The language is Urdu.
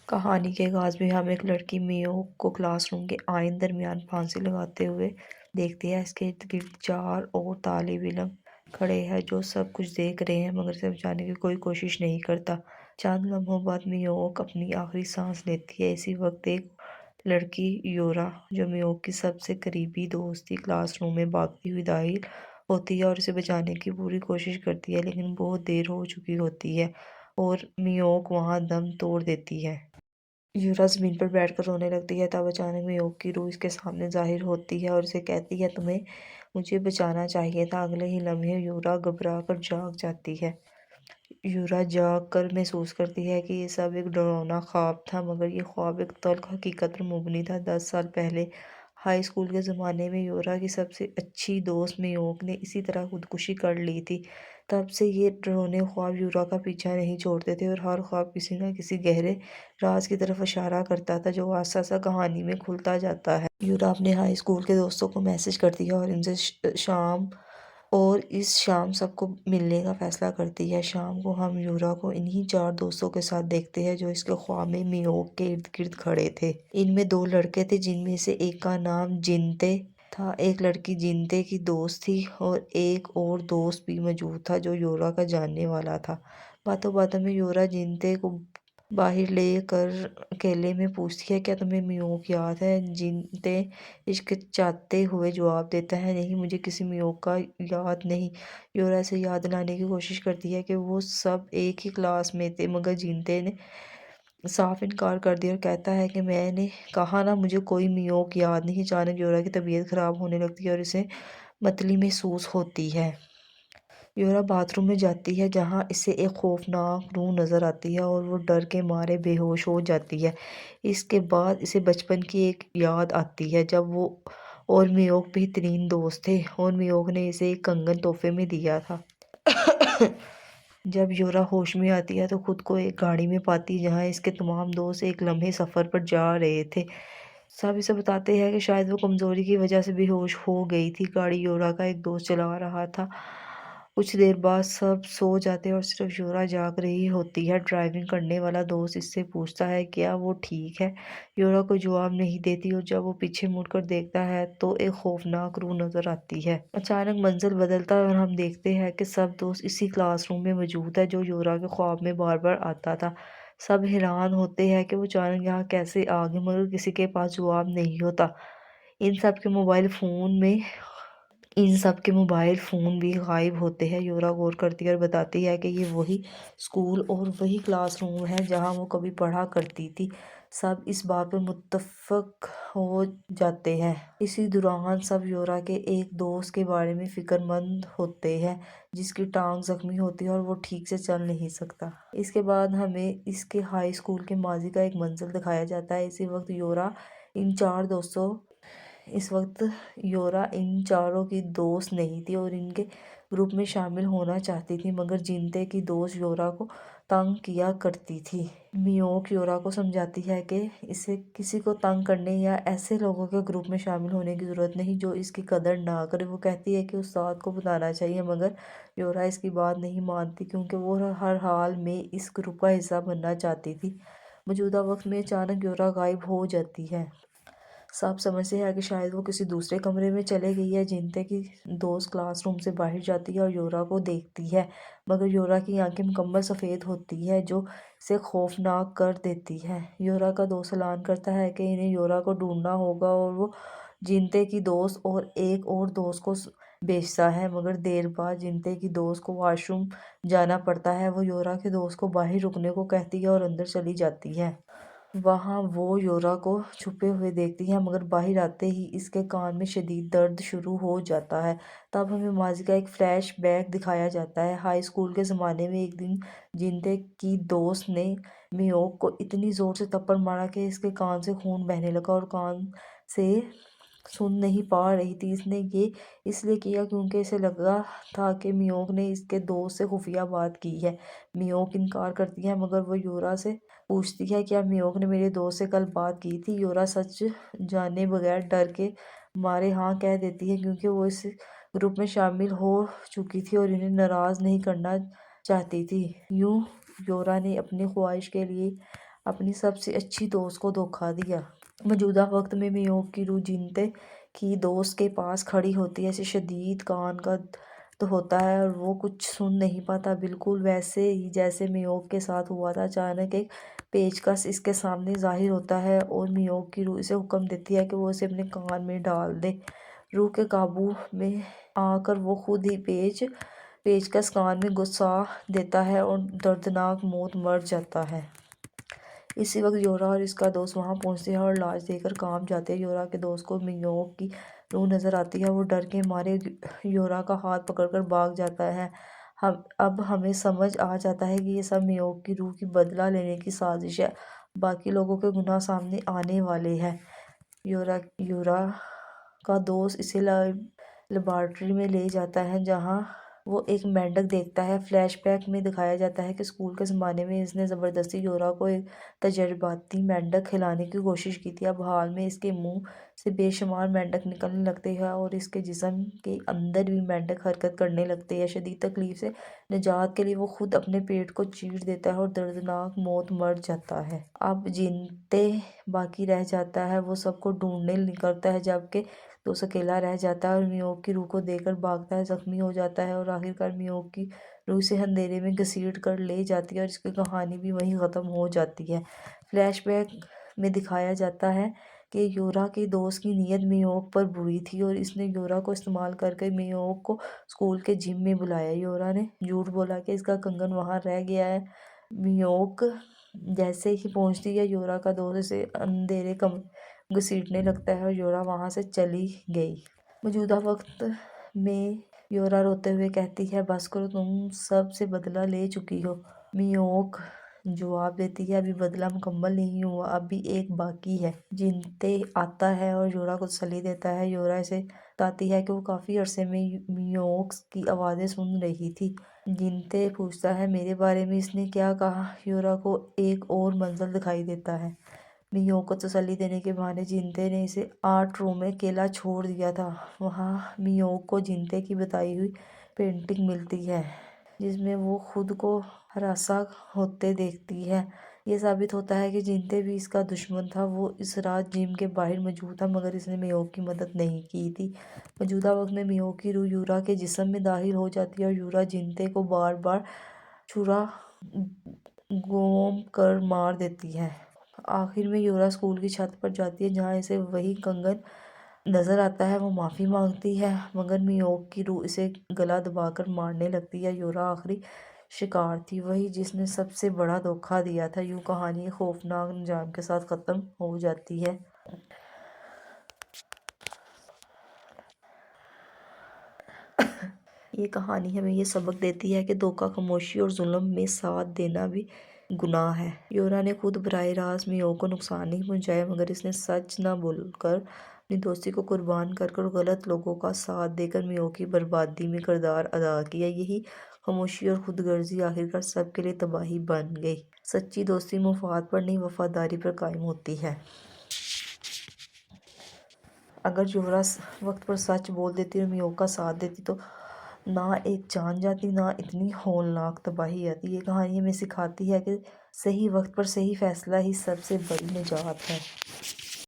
کہانی کے آغاز میں ہم ایک لڑکی میو کو کلاس روم کے آئین درمیان پھانسی لگاتے ہوئے دیکھتے ہیں۔ اس کے ارد گرد 4 اور طالب علم کھڑے ہیں جو سب کچھ دیکھ رہے ہیں مگر اسے بچانے کی کوئی کوشش نہیں کرتا۔ چند لمحوں بعد میوک اپنی آخری سانس لیتی ہے۔ اسی وقت ایک لڑکی یورا جو میوک کی سب سے قریبی دوست تھی کلاس روم میں بھاگتی ہوئی داخل ہوتی ہے اور اسے بچانے کی پوری کوشش کرتی ہے، لیکن بہت دیر ہو چکی ہوتی ہے اور میوک وہاں دم توڑ دیتی ہے۔ یورا زمین پر بیٹھ کر رونے لگتی ہے، تب اچانک میوک کی روح اس کے سامنے ظاہر ہوتی ہے اور اسے کہتی ہے تمہیں مجھے بچانا چاہیے تھا۔ اگلے ہی لمحے یورا گھبرا کر جاگ جاتی ہے۔ یورا جاگ کر محسوس کرتی ہے کہ یہ سب ایک ڈراؤنا خواب تھا، مگر یہ خواب ایک تلخ حقیقت پر مبنی تھا۔ 10 سال پہلے ہائی اسکول کے زمانے میں یورا کی سب سے اچھی دوست میوک نے اسی طرح خودکشی کر لی تھی۔ تب سے یہ ڈراؤنے خواب یورا کا پیچھا نہیں چھوڑتے تھے اور ہر خواب کسی نہ کسی گہرے راز کی طرف اشارہ کرتا تھا جو آہستہ آہستہ کہانی میں کھلتا جاتا ہے۔ یورا اپنے ہائی اسکول کے دوستوں کو میسج کرتی ہے اور اس شام سب کو ملنے کا فیصلہ کرتی ہے۔ شام کو ہم یورا کو انہی 4 دوستوں کے ساتھ دیکھتے ہیں جو اس کے خواب میں میوک کے ارد گرد کھڑے تھے۔ ان میں 2 لڑکے تھے جن میں سے ایک کا نام جنتے تھا۔ ایک لڑکی جنتے کی دوست تھی اور ایک اور دوست بھی موجود تھا جو یورا کا جاننے والا تھا۔ باتوں باتوں میں یورا جنتے کو باہر لے کر اکیلے میں پوچھتی ہے کیا تمہیں میوک یاد ہے؟ جنتے ہچکچاتے ہوئے جواب دیتا ہے نہیں، مجھے کسی میوک کا یاد نہیں۔ یورا اسے یاد دلانے کی کوشش کرتی ہے کہ وہ سب ایک ہی کلاس میں تھے، مگر جنتے نے صاف انکار کر دیا اور کہتا ہے کہ میں نے کہا نا مجھے کوئی میوک یاد نہیں۔ اچانک یورا کی طبیعت خراب ہونے لگتی ہے اور اسے متلی محسوس ہوتی ہے۔ یورا باتھ روم میں جاتی ہے جہاں اسے ایک خوفناک روح نظر آتی ہے اور وہ ڈر کے مارے بے ہوش ہو جاتی ہے۔ اس کے بعد اسے بچپن کی ایک یاد آتی ہے جب وہ اور میوک بہترین دوست تھے اور میوک نے اسے ایک کنگن تحفے میں دیا تھا۔ جب یورا ہوش میں آتی ہے تو خود کو ایک گاڑی میں پاتی ہے جہاں اس کے تمام دوست ایک لمحے سفر پر جا رہے تھے۔ سب اسے بتاتے ہیں کہ شاید وہ کمزوری کی وجہ سے بے ہوش ہو گئی تھی۔ گاڑی یورا کا ایک دوست چلا رہا تھا۔ کچھ دیر بعد سب سو جاتے ہیں اور صرف یورا جاگ رہی ہوتی ہے۔ ڈرائیونگ کرنے والا دوست اس سے پوچھتا ہے کیا وہ ٹھیک ہے؟ یورا کوئی جواب نہیں دیتی اور جب وہ پیچھے مڑ کر دیکھتا ہے تو ایک خوفناک روح نظر آتی ہے۔ اچانک منظر بدلتا ہے اور ہم دیکھتے ہیں کہ سب دوست اسی کلاس روم میں موجود ہیں جو یورا کے خواب میں بار بار آتا تھا۔ سب حیران ہوتے ہیں کہ وہ اچانک یہاں کیسے آ گئے، مگر کسی کے پاس جواب نہیں ہوتا۔ ان سب کے موبائل فون بھی غائب ہوتے ہیں۔ یورا غور کرتی ہے اور بتاتی ہے کہ یہ وہی اسکول اور وہی کلاس روم ہے جہاں وہ کبھی پڑھا کرتی تھی۔ سب اس بات پر متفق ہو جاتے ہیں۔ اسی دوران سب یورا کے ایک دوست کے بارے میں فکر مند ہوتے ہیں جس کی ٹانگ زخمی ہوتی ہے اور وہ ٹھیک سے چل نہیں سکتا۔ اس کے بعد ہمیں اس کے ہائی اسکول کے ماضی کا ایک منظر دکھایا جاتا ہے۔ اس وقت یورا ان چاروں کی دوست نہیں تھی اور ان کے گروپ میں شامل ہونا چاہتی تھی، مگر جنتے کی دوست یورا کو تنگ کیا کرتی تھی۔ میوک یورا کو سمجھاتی ہے کہ اسے کسی کو تنگ کرنے یا ایسے لوگوں کے گروپ میں شامل ہونے کی ضرورت نہیں جو اس کی قدر نہ کرے۔ وہ کہتی ہے کہ استاد کو بتانا چاہیے، مگر یورا اس کی بات نہیں مانتی کیونکہ وہ ہر حال میں اس گروپ کا حصہ بننا چاہتی تھی۔ موجودہ وقت میں اچانک یورا غائب ہو جاتی ہے۔ سب سمجھتے ہیں کہ شاید وہ کسی دوسرے کمرے میں چلی گئی ہے۔ جنتے کی دوست کلاس روم سے باہر جاتی ہے اور یورا کو دیکھتی ہے، مگر یورا کی آنکھیں مکمل سفید ہوتی ہیں جو اسے خوفناک کر دیتی ہیں۔ یورا کا دوست اعلان کرتا ہے کہ انہیں یورا کو ڈھونڈنا ہوگا اور وہ جنتے کی دوست اور ایک اور دوست کو بھیجتا ہے، مگر دیر بعد جنتے کی دوست کو واش روم جانا پڑتا ہے۔ وہ یورا کے دوست کو باہر رکنے کو کہتی ہے اور اندر چلی جاتی ہے۔ وہاں وہ یورا کو چھپے ہوئے دیکھتی ہے، مگر باہر آتے ہی اس کے کان میں شدید درد شروع ہو جاتا ہے۔ تب ہمیں ماضی کا ایک فلیش بیک دکھایا جاتا ہے۔ ہائی اسکول کے زمانے میں ایک دن جنتے کی دوست نے میوک کو اتنی زور سے تھپڑ مارا کہ اس کے کان سے خون بہنے لگا اور کان سے سن نہیں پا رہی تھی۔ اس نے یہ اس لیے کیا کیونکہ اسے لگا تھا کہ میوک نے اس کے دوست سے خفیہ بات کی ہے۔ میوک انکار کرتی ہے، مگر وہ یورا سے پوچھتی ہے کیا میوک نے میرے دوست سے کل بات کی تھی؟ یورا سچ جانے بغیر ڈر کے مارے ہاں کہہ دیتی ہے کیونکہ وہ اس گروپ میں شامل ہو چکی تھی اور انہیں ناراض نہیں کرنا چاہتی تھی۔ یوں یورا نے اپنی خواہش کے لیے اپنی سب سے اچھی دوست کو دھوکہ دیا۔ موجودہ وقت میں میوک کی روح جینتے کی دوست کے پاس کھڑی ہوتی ہے، اسے شدید کان کا درد ہوتا ہے اور وہ کچھ سن نہیں پاتا، بالکل ویسے ہی جیسے میوک کے ساتھ ہوا تھا۔ اچانک ایک پیچکس اس کے سامنے ظاہر ہوتا ہے اور میوک کی روح اسے حکم دیتی ہے کہ وہ اسے اپنے کان میں ڈال دے۔ روح کے قابو میں آ کر وہ خود ہی پیچکس کان میں گھسا دیتا ہے اور دردناک موت مر جاتا ہے۔ اسی وقت یورا اور اس کا دوست وہاں پہنچتے ہیں اور لاش دیکھ کر کانپ جاتے ہیں۔ یورا کے دوست کو میوک کی روح نظر آتی ہے، وہ ڈر کے مارے یورا کا ہاتھ پکڑ کر بھاگ جاتا ہے۔ اب ہمیں سمجھ آ جاتا ہے کہ یہ سب میوک کی روح کی بدلہ لینے کی سازش ہے، باقی لوگوں کے گناہ سامنے آنے والے ہیں۔ یورا کا دوست اسے لیبارٹری میں لے جاتا ہے جہاں وہ ایک مینڈک دیکھتا ہے۔ فلیش بیک میں دکھایا جاتا ہے کہ اسکول کے زمانے میں اس نے زبردستی یورا کو ایک تجرباتی مینڈک کھلانے کی کوشش کی تھی۔ اب حال میں اس کے منہ سے بے شمار مینڈک نکلنے لگتے ہیں اور اس کے جسم کے اندر بھی مینڈک حرکت کرنے لگتے ہیں۔ شدید تکلیف سے نجات کے لیے وہ خود اپنے پیٹ کو چیر دیتا ہے اور دردناک موت مر جاتا ہے۔ اب جینتے باقی رہ جاتا ہے، وہ سب کو ڈھونڈنے نکلتا ہے جبکہ دوست اکیلا رہ جاتا ہے اور میوک کی روح کو دیکھ کر بھاگتا ہے، زخمی ہو جاتا ہے اور آخرکار میوک کی روح اسے اندھیرے میں گھسیٹ کر لے جاتی ہے اور اس کی کہانی بھی وہیں ختم ہو جاتی ہے۔ فلیش بیک میں دکھایا جاتا ہے کہ یورا کے دوست کی نیت میوک پر بری تھی اور اس نے یورا کو استعمال کر کے میوک کو اسکول کے جم میں بلایا۔ یورا نے جھوٹ بولا کہ اس کا کنگن وہاں رہ گیا ہے۔ میوک جیسے ہی پہنچتی ہے، یورا کا دوست اسے اندھیرے کمرے میں گھسیٹنے لگتا ہے اور یورا وہاں سے چلی گئی۔ موجودہ وقت میں یورا روتے ہوئے کہتی ہے، بس کرو، تم سب سے بدلہ لے چکی ہو۔ میوک جواب دیتی ہے، ابھی بدلہ مکمل نہیں ہوا، اب بھی ایک باقی ہے۔ جینتے آتا ہے اور یورا کو تسلی دیتا ہے۔ یورا اسے بتاتی ہے کہ وہ کافی عرصے میں میوک کی آوازیں سن رہی تھی۔ جینتے پوچھتا ہے، میرے بارے میں اس نے کیا کہا؟ یورا کو ایک اور منظر دکھائی دیتا ہے۔ میوک کو تسلی دینے کے بہانے جینتے نے اسے آرٹ روم میں اکیلا چھوڑ دیا تھا۔ وہاں میوک کو جینتے کی بتائی ہوئی پینٹنگ ملتی ہے جس میں وہ خود کو ہراساں ہوتے دیکھتی ہے۔ یہ ثابت ہوتا ہے کہ جینتے بھی اس کا دشمن تھا۔ وہ اس رات جم کے باہر موجود تھا مگر اس نے میوک کی مدد نہیں کی تھی۔ موجودہ وقت میں میوک کی روح یورا کے جسم میں داخل ہو جاتی ہے اور یورا جینتے کو بار بار چھرا گھونپ کر مار دیتی ہے۔ آخر میں یورا اسکول کی چھت پر جاتی ہے جہاں اسے وہی کنگن نظر آتا ہے۔ وہ معافی مانگتی ہے مگر میوک کی روح اسے گلا دبا کر مارنے لگتی ہے۔ یورا آخری شکار تھی، وہی جس نے سب سے بڑا دھوکہ دیا تھا۔ یوں کہانی ایک خوفناک انجام کے ساتھ ختم ہو جاتی ہے۔ یہ کہانی ہمیں یہ سبق دیتی ہے کہ دھوکہ، خاموشی اور ظلم میں ساتھ دینا بھی گناہ ہے۔ یورا نے خود براہ راست میوک کو نقصان نہیں پہنچایا مگر اس نے سچ نہ بول کر، اپنی دوستی کو قربان کر کر، غلط لوگوں کا ساتھ دے کر میوک کی بربادی میں کردار ادا کیا۔ یہی خاموشی اور خود غرضی آخرکار سب کے لیے تباہی بن گئی۔ سچی دوستی مفاد پر نہیں، وفاداری پر قائم ہوتی ہے۔ اگر یورا وقت پر سچ بول دیتی اور میوک کا ساتھ دیتی تو نہ ایک جان جاتی، نہ اتنی ہولناک تباہی آتی۔ یہ کہانی ہمیں سکھاتی ہے کہ صحیح وقت پر صحیح فیصلہ ہی سب سے بڑی نجات ہے۔